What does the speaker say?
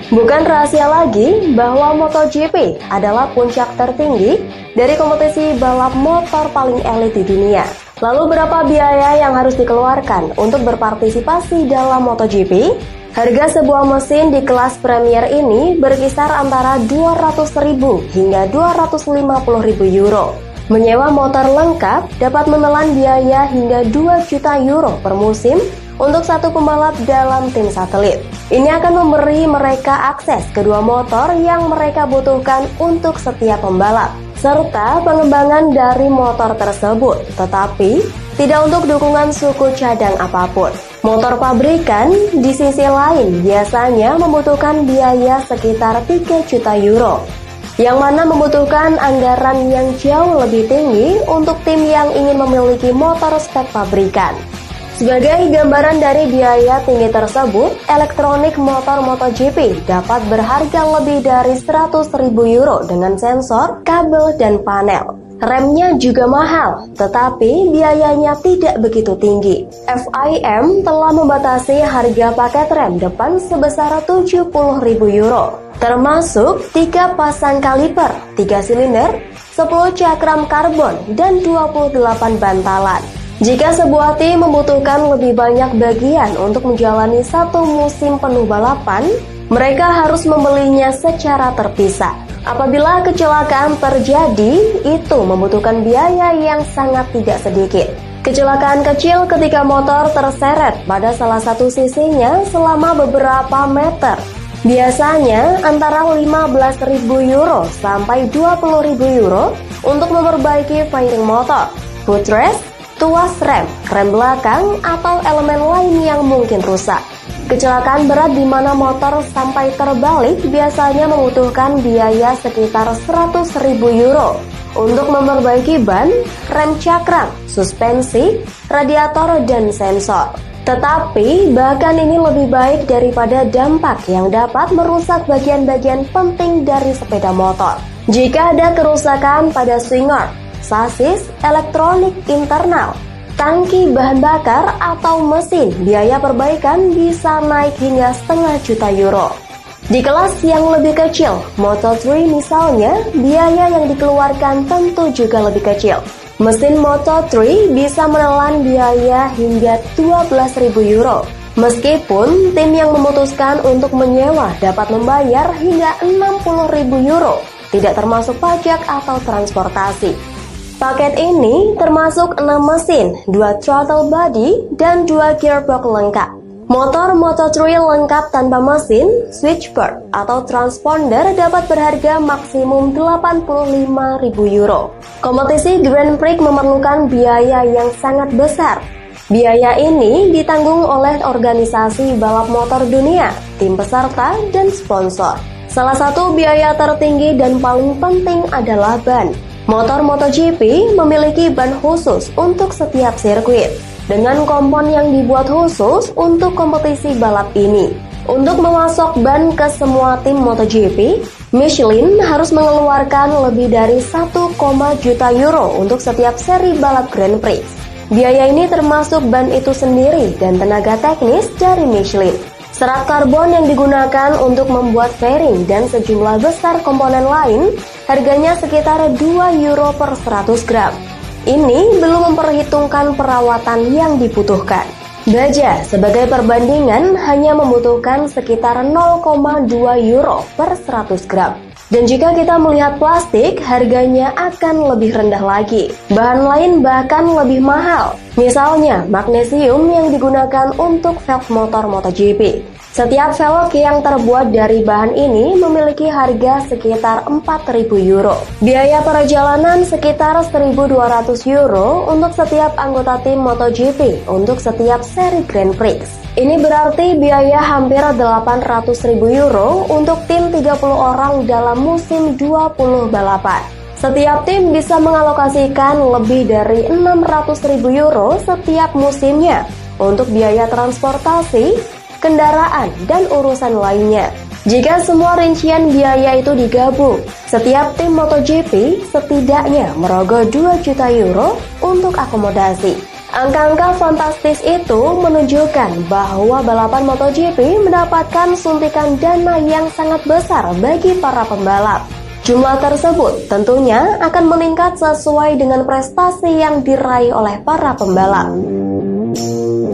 Bukan rahasia lagi bahwa MotoGP adalah puncak tertinggi dari kompetisi balap motor paling elit di dunia. Lalu berapa biaya yang harus dikeluarkan untuk berpartisipasi dalam MotoGP? Harga sebuah mesin di kelas Premier ini berkisar antara 200.000 hingga 250.000 euro. Menyewa motor lengkap dapat menelan biaya hingga 2 juta euro per musim untuk satu pembalap dalam tim satelit. Ini akan memberi mereka akses kedua motor yang mereka butuhkan untuk setiap pembalap, serta pengembangan dari motor tersebut, tetapi tidak untuk dukungan suku cadang apapun. Motor pabrikan di sisi lain biasanya membutuhkan biaya sekitar 3 juta euro, yang mana membutuhkan anggaran yang jauh lebih tinggi untuk tim yang ingin memiliki motor spek pabrikan. Sebagai gambaran dari biaya tinggi tersebut, elektronik motor MotoGP dapat berharga lebih dari 100.000 euro dengan sensor, kabel, dan panel. Remnya juga mahal, tetapi biayanya tidak begitu tinggi. FIM telah membatasi harga paket rem depan sebesar 70.000 euro, termasuk 3 pasang kaliper, 3 silinder, 10 cakram karbon, dan 28 bantalan. Jika sebuah tim membutuhkan lebih banyak bagian untuk menjalani satu musim penuh balapan, mereka harus membelinya secara terpisah. Apabila kecelakaan terjadi, itu membutuhkan biaya yang sangat tidak sedikit. Kecelakaan kecil ketika motor terseret pada salah satu sisinya selama beberapa meter, biasanya antara 15.000 euro sampai 20.000 euro untuk memperbaiki fairing motor, footrest, tuas rem, rem belakang, atau elemen lain yang mungkin rusak. Kecelakaan berat di mana motor sampai terbalik biasanya membutuhkan biaya sekitar 100.000 euro untuk memperbaiki ban, rem cakram, suspensi, radiator, dan sensor. Tetapi bahkan ini lebih baik daripada dampak yang dapat merusak bagian-bagian penting dari sepeda motor. Jika ada kerusakan pada swinger, sasis, elektronik internal, tangki bahan bakar, atau mesin, biaya perbaikan bisa naik hingga setengah juta euro. Di kelas yang lebih kecil, Moto3 misalnya, biaya yang dikeluarkan tentu juga lebih kecil. Mesin Moto3 bisa menelan biaya hingga 12.000 euro. Meskipun tim yang memutuskan untuk menyewa dapat membayar hingga 60.000 euro, tidak termasuk pajak atau transportasi. Paket ini termasuk 6 mesin, 2 throttle body, dan 2 gearbox lengkap. Motor Moto3 lengkap tanpa mesin, switchboard, atau transponder dapat berharga maksimum 85.000 euro. Kompetisi Grand Prix memerlukan biaya yang sangat besar. Biaya ini ditanggung oleh organisasi balap motor dunia, tim peserta, dan sponsor. Salah satu biaya tertinggi dan paling penting adalah ban. Motor MotoGP memiliki ban khusus untuk setiap sirkuit, dengan kompon yang dibuat khusus untuk kompetisi balap ini. Untuk memasok ban ke semua tim MotoGP, Michelin harus mengeluarkan lebih dari 1, juta euro untuk setiap seri balap Grand Prix. Biaya ini termasuk ban itu sendiri dan tenaga teknis dari Michelin. Serat karbon yang digunakan untuk membuat fairing dan sejumlah besar komponen lain harganya sekitar 2 euro per 100 gram. Ini belum memperhitungkan perawatan yang dibutuhkan. Baja sebagai perbandingan hanya membutuhkan sekitar 0,2 euro per 100 gram. Dan jika kita melihat plastik, harganya akan lebih rendah lagi. Bahan lain bahkan lebih mahal. Misalnya, magnesium yang digunakan untuk velg motor MotoGP. Setiap velg yang terbuat dari bahan ini memiliki harga sekitar 4.000 euro. Biaya perjalanan sekitar 1.200 euro untuk setiap anggota tim MotoGP untuk setiap seri Grand Prix. Ini berarti biaya hampir 800.000 euro untuk tim 30 orang dalam musim 20 balapan. Setiap tim bisa mengalokasikan lebih dari 600.000 euro setiap musimnya untuk biaya transportasi, kendaraan, dan urusan lainnya. Jika semua rincian biaya itu digabung, setiap tim MotoGP setidaknya merogoh 2 juta euro untuk akomodasi, Angka-angka fantastis itu menunjukkan bahwa balapan MotoGP mendapatkan suntikan dana yang sangat besar bagi para pembalap. Jumlah tersebut tentunya akan meningkat sesuai dengan prestasi yang diraih oleh para pembalap.